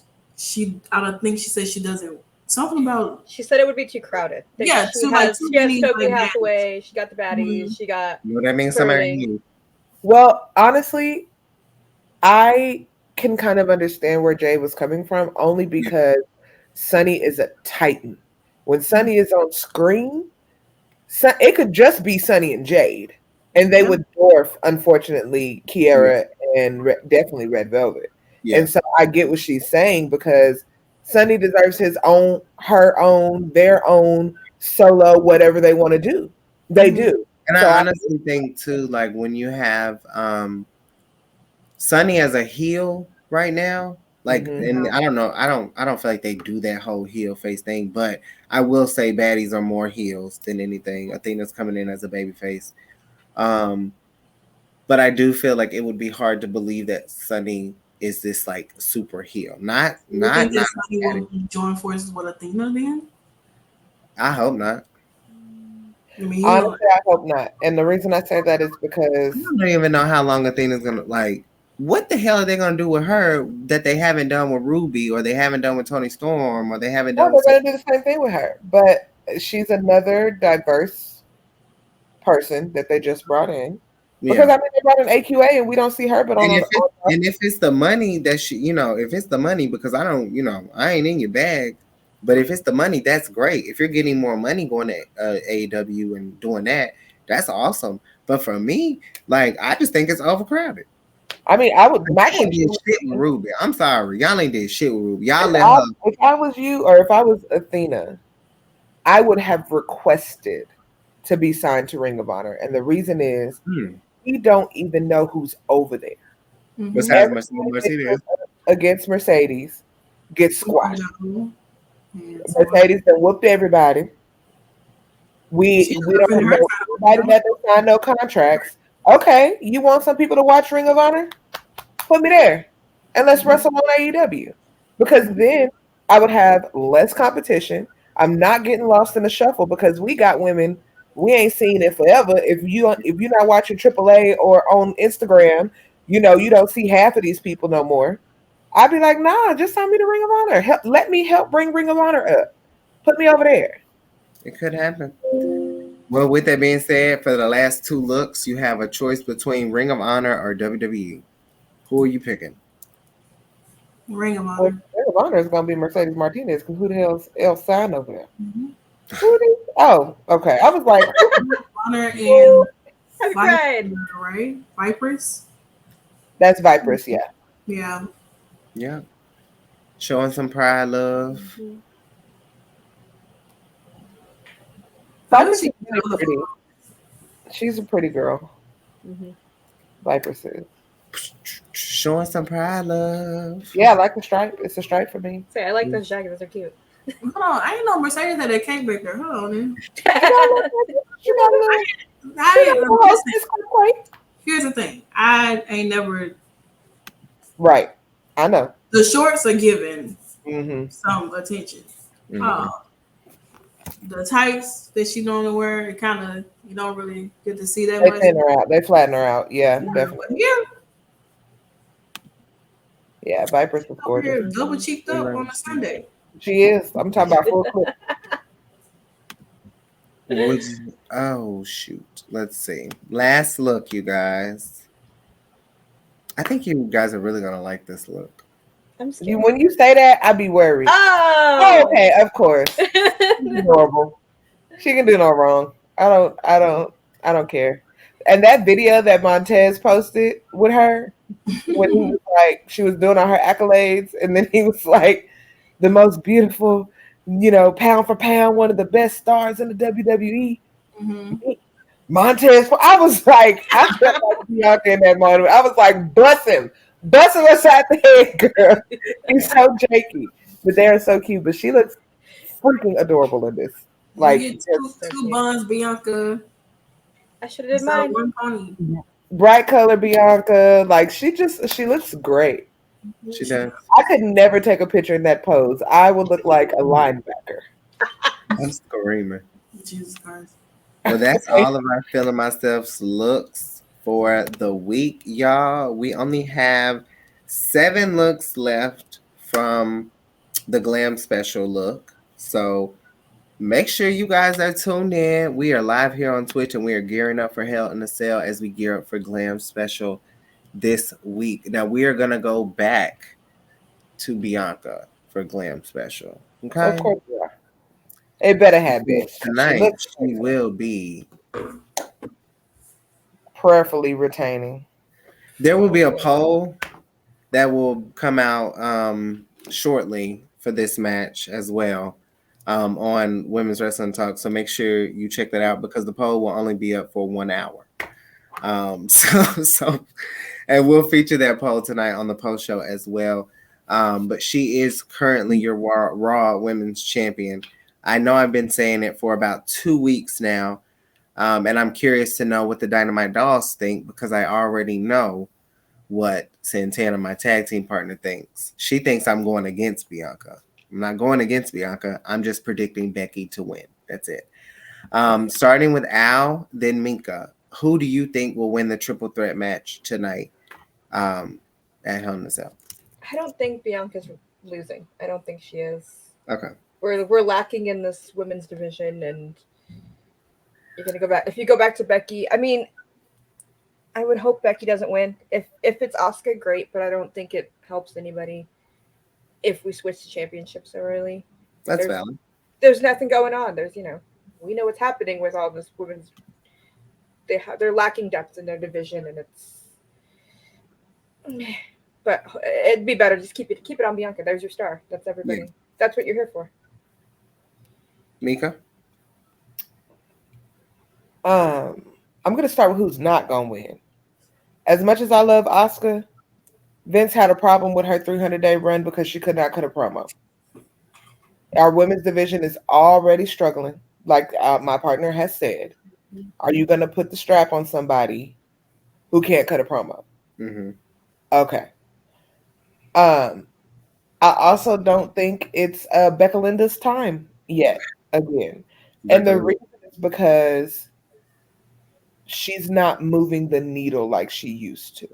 I don't think she said she doesn't. Something about she said it would be too crowded. Yeah, she has Stokely Hathaway. She got the baddies. She got. That means somebody. Well, honestly, I can kind of understand where Jay was coming from, only because Sunny is a titan. When Sunny is on screen, it could just be Sunny and Jade, and they would dwarf, unfortunately, Kiera and definitely Red Velvet. And so I get what she's saying, because Sunny deserves his own, her own, their own solo, whatever they want to do. They do. And so I honestly think too, like when you have Sunny as a heel right now, like, and I don't know, I don't feel like they do that whole heel face thing, but I will say baddies are more heels than anything. Athena's coming in as a baby face. But I do feel like it would be hard to believe that Sunny is this like super heel. Not Sunny will join forces with Athena then? I hope not. Honestly, I hope not. And the reason I say that is because I don't even know how long Athena's gonna like. What the hell are they gonna do with her that they haven't done with Ruby, or they haven't done with Toni Storm, or they haven't done? They're gonna do the same thing with her. But she's another diverse person that they just brought in. Because I mean, they brought in AQA, and we don't see her. But if it's the money that she, if it's the money, because I don't, I ain't in your bag. But if it's the money, that's great. If you're getting more money going to AEW and doing that, that's awesome. But for me, like, I just think it's overcrowded. I mean, I would. Y'all ain't did shit with Ruby. I'm sorry, y'all ain't did shit with Ruby. Y'all if I was you, or if I was Athena, I would have requested to be signed to Ring of Honor, and the reason is we don't even know who's over there. Besides Mercedes, against Mercedes, gets squashed. Mercedes done whooped everybody. We don't know anybody that don't sign no contracts. Okay, you want some people to watch Ring of Honor? Put me there, and let's wrestle on AEW, because then I would have less competition. I'm not getting lost in the shuffle because we got women. We ain't seen it forever. If you're not watching AAA or on Instagram, you don't see half of these people no more. I'd be like, nah, just sign me to Ring of Honor. Let me help bring Ring of Honor up. Put me over there. It could happen. Well, with that being said, for the last 2 looks, you have a choice between Ring of Honor or WWE. Who are you picking? Ring of Honor. Well, Ring of Honor is going to be Mercedes Martinez, because who the hell else signed over there? Who did? Oh, okay. I was like, Honor and Viper, right? Vipers? That's Vipers, yeah. Yeah. Yeah. Showing some pride, love. Vipers is really pretty. She's a pretty girl. Viper says. Showing some pride, love. Yeah, I like the stripe. It's a stripe for me. Say, I like those jackets. They're cute. Hold on. I ain't know Mercedes had a cake baker. Hold on, then. Here's the thing. I ain't never. Right. I know. The shorts are given some attention. The tights that she normally wear, it kind of, you don't really get to see that much. They flatten her out. Yeah, definitely. Yeah, Viper's gorgeous. Double cheeked up on a Sunday. She is. I'm talking about full clip. Oh, shoot. Let's see. Last look, you guys. I think you guys are really going to like this look. I'm scared. When you say that, I be worried. Oh, okay, of course. She's adorable. She can do no wrong. I don't care. And that video that Montez posted with her, when he was like, she was doing all her accolades, and then he was like, the most beautiful, pound for pound, one of the best stars in the WWE. Montez, I was like, I felt like Bianca in that moment. I was like, bust him aside the head, girl. He's so jakey, but they are so cute. But she looks freaking adorable in this. Like, you get two buns, Bianca. I should have did mine. One pony. Bright color Bianca. Like, she looks great. She does. I could never take a picture in that pose. I would look like a linebacker. I'm screaming. Jesus Christ. Well, that's all of our Feeling Myself's looks for the week, y'all. We only have 7 looks left from the glam special look. So make sure you guys are tuned in. We are live here on Twitch, and we are gearing up for Hell in a Cell as we gear up for glam special this week. Now we are gonna go back to Bianca for glam special. Okay. Of course we are. It better have been. Tonight she will be prayerfully retaining. There will be a poll that will come out shortly for this match as well on Women's Wrestling Talk. So make sure you check that out because the poll will only be up for 1 hour. So and we'll feature that poll tonight on the post show as well. But she is currently your Raw Women's Champion. I know I've been saying it for about 2 weeks now. And I'm curious to know what the Dynamite Dollz think because I already know what Santana, my tag team partner, thinks. She thinks I'm going against Bianca. I'm not going against Bianca. I'm just predicting Becky to win. That's it. Starting with Al, then Minka. Who do you think will win the triple threat match tonight at Hell in a Cell? I don't think Bianca's losing. I don't think she is. Okay. We're lacking in this women's division, and you're gonna go back. If you go back to Becky, I mean, I would hope Becky doesn't win. If it's Asuka, great, but I don't think it helps anybody if we switch to championship so early. That's valid. There's nothing going on. We know what's happening with all this women's. They're lacking depth in their division, and it's. But it'd be better just keep it on Bianca. There's your star. That's everybody. Yeah. That's what you're here for. Mika? I'm going to start with who's not going to win. As much as I love Asuka, Vince had a problem with her 300-day run because she could not cut a promo. Our women's division is already struggling, like my partner has said. Are you going to put the strap on somebody who can't cut a promo? Mm-hmm. Okay. I also don't think it's Becca Linda's time yet again. And the reason is because she's not moving the needle like she used to.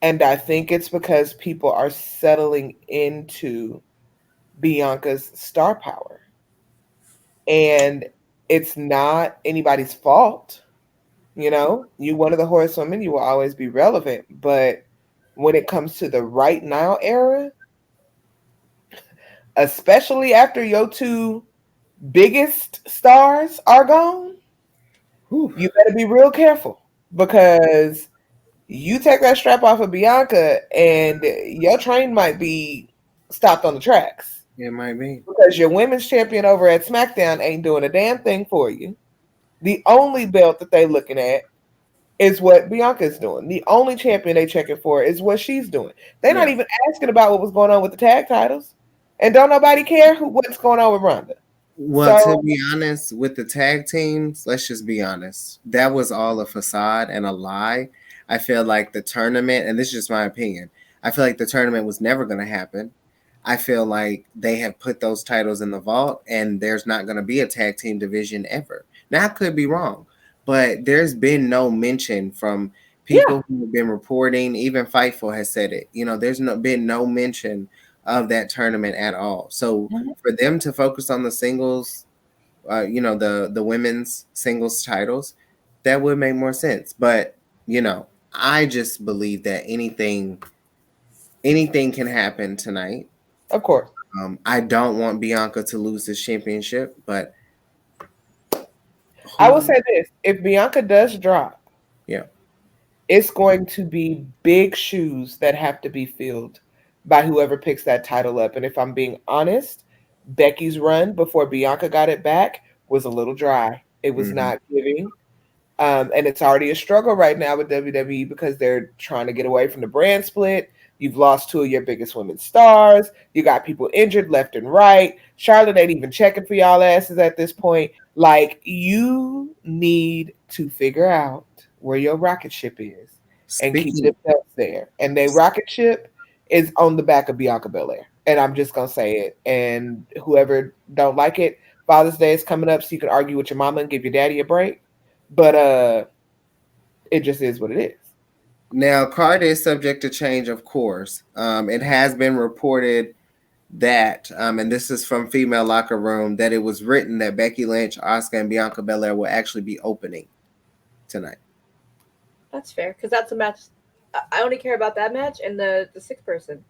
And I think it's because people are settling into Bianca's star power. And it's not anybody's fault. You one of the horsewomen, you will always be relevant. But when it comes to the right now era, especially after your 2 biggest stars are gone, you better be real careful because you take that strap off of Bianca and your train might be stopped on the tracks. It might be. Because your women's champion over at SmackDown ain't doing a damn thing for you. The only belt that they looking at is what Bianca's doing. The only champion they checking for is what she's doing. They're not even asking about what was going on with the tag titles. And don't nobody care what's going on with Ronda. Well, to be honest, with the tag teams, let's just be honest. That was all a facade and a lie. I feel like the tournament, and this is just my opinion, I feel like the tournament was never going to happen. I feel like they have put those titles in the vault, and there's not going to be a tag team division ever. Now, I could be wrong, but there's been no mention from people who have been reporting. Even Fightful has said it. There's been no mention of that tournament at all. So for them to focus on the singles, the women's singles titles, that would make more sense. But, I just believe that anything anything can happen tonight. Of course. I don't want Bianca to lose this championship, but I will say this: if Bianca does drop, yeah, it's going to be big shoes that have to be filled by whoever picks that title up. And if I'm being honest, Becky's run before Bianca got it back was a little dry. It was not giving. And it's already a struggle right now with WWE because they're trying to get away from the brand split. You've lost two of your biggest women's stars. You got people injured left and right. Charlotte ain't even checking for y'all asses at this point. Like, you need to figure out where your rocket ship is and keep themselves there. And their rocket ship is on the back of Bianca Belair. And I'm just going to say it. And whoever don't like it, Father's Day is coming up, so you can argue with your mama and give your daddy a break. But it just is what it is. Now, card is subject to change, of course. It has been reported that, and this is from Female Locker Room, that it was written that Becky Lynch, Asuka, and Bianca Belair will actually be opening tonight. That's fair, because that's a match. I only care about that match and the sixth person.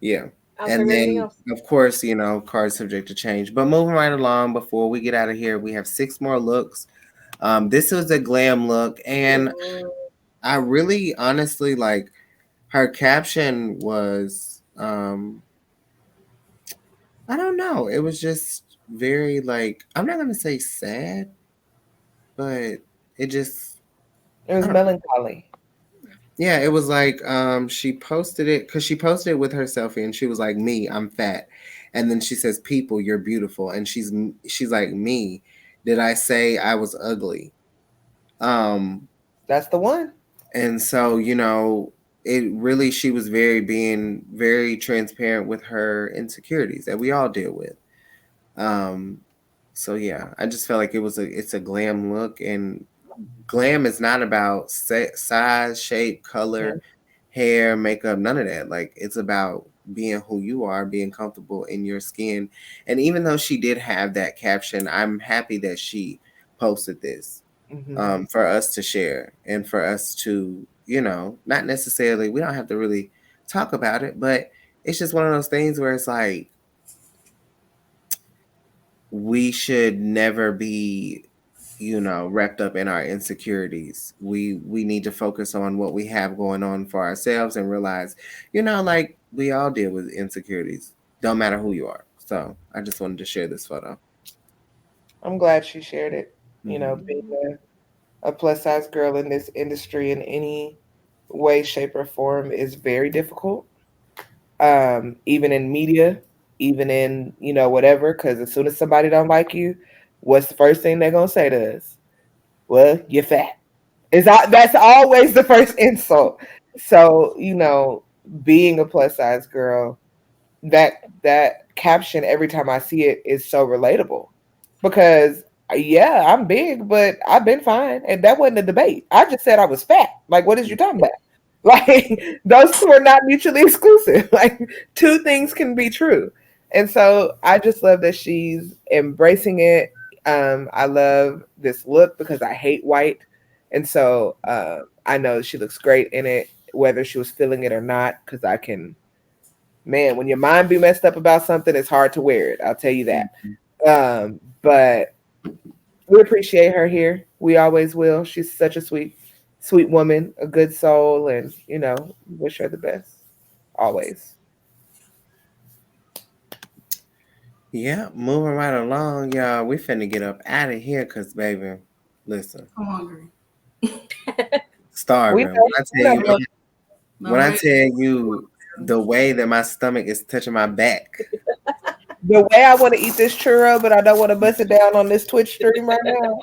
Yeah. And then, of course, card subject to change. But moving right along, before we get out of here, we have 6 more looks. This was a glam look, and I really honestly like her caption was I don't know, it was just very like, I'm not gonna say sad, but it was melancholy. Yeah, it was like she posted it because she posted it with her selfie and she was like, me, I'm fat. And then she says, people, you're beautiful. And she's like, me, did I say I was ugly? That's the one. And so, it really, she was being very transparent with her insecurities that we all deal with. So yeah, I just felt like it's a glam look, and glam is not about size, shape, color, hair, makeup, none of that. Like, it's about being who you are, being comfortable in your skin. And even though she did have that caption, I'm happy that she posted this for us to share and for us to, not necessarily, we don't have to really talk about it, but it's just one of those things where it's like, we should never be, wrapped up in our insecurities. We need to focus on what we have going on for ourselves and realize, like, we all deal with insecurities. Don't matter who you are. So I just wanted to share this photo. I'm glad she shared it. Being a plus size girl in this industry in any way, shape, or form is very difficult. Even in media, even in, whatever, because as soon as somebody don't like you, what's the first thing they're gonna say to us? Well, you're fat. That's always the first insult. So, being a plus size girl, that caption every time I see it is so relatable. Because yeah, I'm big, but I've been fine. And that wasn't a debate. I just said I was fat. Like, what is you talking about? Like, those two are not mutually exclusive. Like, two things can be true. And so I just love that she's embracing it. I love this look because I hate white. And so I know she looks great in it, whether she was feeling it or not, because when your mind be messed up about something, it's hard to wear it. I'll tell you that. But we appreciate her here. We always will. She's such a sweet woman, a good soul, and, wish her the best. Always. Yeah, moving right along, y'all. We finna get up out of here because, baby, listen. I'm hungry. Starving. When I tell you the way that my stomach is touching my back. The way I want to eat this churro, but I don't want to bust it down on this Twitch stream right now.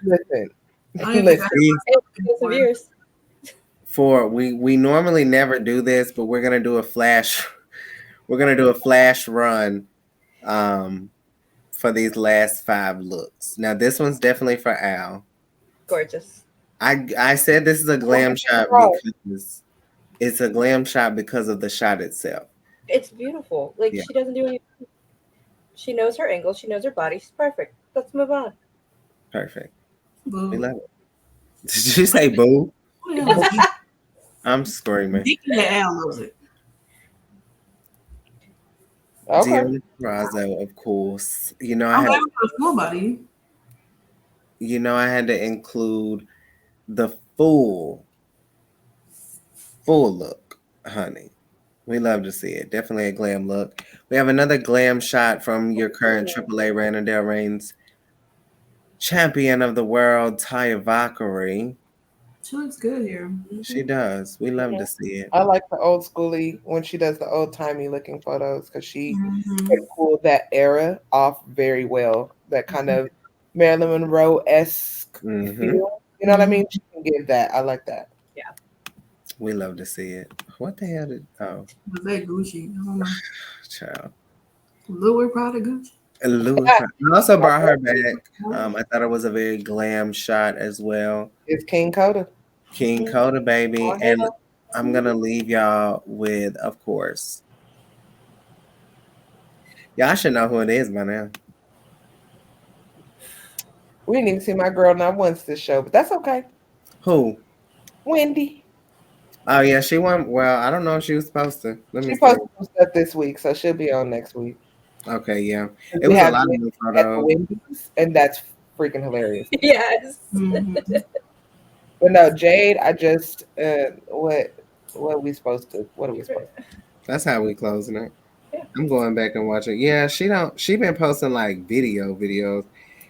Listen. We normally never do this, but we're gonna do a flash. We're gonna do a flash run for these last 5 looks. Now this one's definitely for Al. Gorgeous. I said this is a glam shot because it's a glam shot because of the shot itself. It's beautiful. Like, she doesn't do anything. She knows her angle. She knows her body. She's perfect. Let's move on. Perfect. Boo. We love it. Did you say boo? I'm screaming. Al loves it. Okay. Deanna Purrazzo, of course. You know, I'm glad we put nobody. You know, I had to include the full look, honey. We love to see it. Definitely a glam look. We have another glam shot from your current AAA Ranadale Reigns champion of the world, Taya Valkyrie. She looks good here. She does. We love to see it. I like the old schooly when she does the old timey looking photos because she Mm-hmm. can pull that era off very well. That kind of Marilyn Monroe-esque Mhm. feel. You know what I mean? She can give that. I like that. We love to see it. What the hell did Was that Gucci? I don't know. child? Louis Prada Gucci. Louis. I also brought her back. I thought it was a very glam shot as well. It's King Coda. King Coda, baby. Oh, And hell. I'm gonna leave y'all with, of course. Y'all should know who it is by now. We didn't even see my girl not once this show, but that's okay. Who? Wendy. Oh yeah, she won. Well, I don't know if she was supposed to. Let me She see. posted some stuff this week, so she'll be on next week. Okay, yeah. It We was a have lot of Wendy new at the photos. Wendy's, and that's freaking hilarious. Yes. Mm-hmm. But no, Jade, I just what are we supposed to? That's how we closing it. I'm going back and watching. Yeah, she been posting like videos.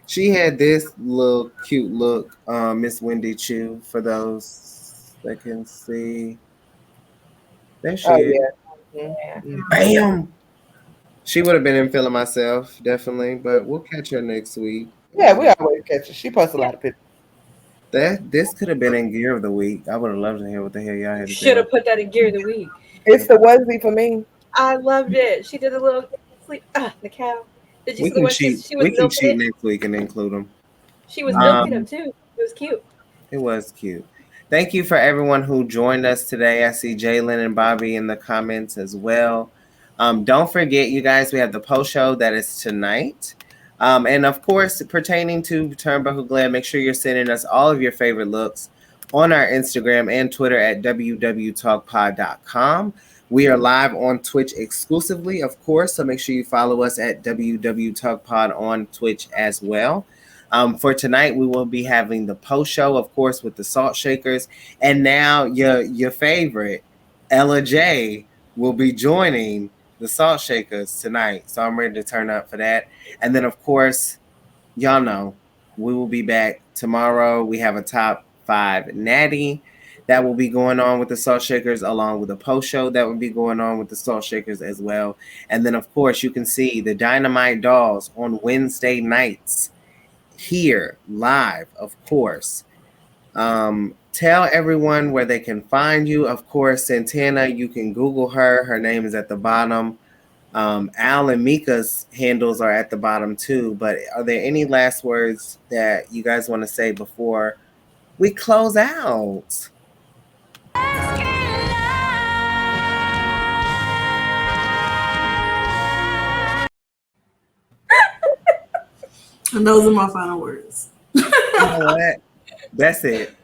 She had this little cute look, Miss Wendy Chu, for those that can see. There she Oh is. yeah. Mhm. Bam! She would have been in Feeling Myself, definitely, but we'll catch her next week. Yeah, we always catch her. She posts a lot of pictures. This could have been in Gear of the Week. I would have loved to hear what the hell y'all had to say. Should have put that in Gear of the Week. It's the onesie for me. I loved it. She did a little sleep. The cow. Did you We see the can one cheat. she was We can milking cheat it? next week and include them. She was milking him too. It was cute. It was cute. Thank you for everyone who joined us today. I see Jalen and Bobby in the comments as well. Don't forget, you guys, we have the post show that is tonight. And of course, pertaining to Turnbuckle Glam, make sure you're sending us all of your favorite looks on our Instagram and Twitter at www.talkpod.com. We are live on Twitch exclusively, of course, so make sure you follow us at www.talkpod on Twitch as well. For tonight, we will be having the post show, of course, with the Salt Shakers. And now your favorite, Ella J, will be joining the Salt Shakers tonight. So I'm ready to turn up for that. And then, of course, y'all know we will be back tomorrow. We have a top 5 natty that will be going on with the Salt Shakers, along with a post show that will be going on with the Salt Shakers as well. And then, of course, you can see the Dynamit Dollz on Wednesday nights here live, of course. Tell everyone where they can find you. Of course, Santana, you can Google her. Her name is at the bottom. Al and Mika's handles are at the bottom too. But are there any last words that you guys want to say before we close out? And those are my final words. You know what? That's it.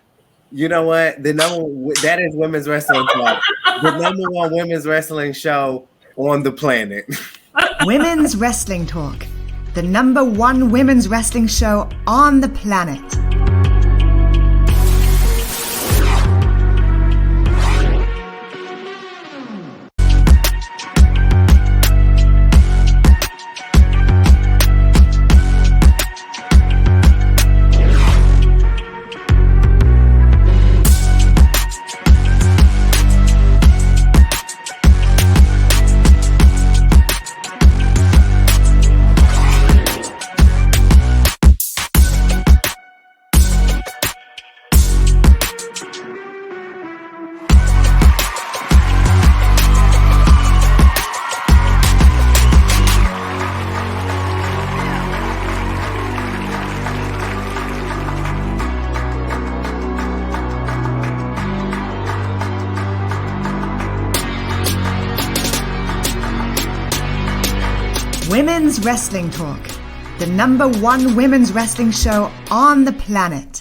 You know what? That is Women's Wrestling Talk, the #1 women's wrestling show on the planet. Women's Wrestling Talk, the #1 women's wrestling show on the planet. Women's Wrestling Talk, the #1 women's wrestling show on the planet.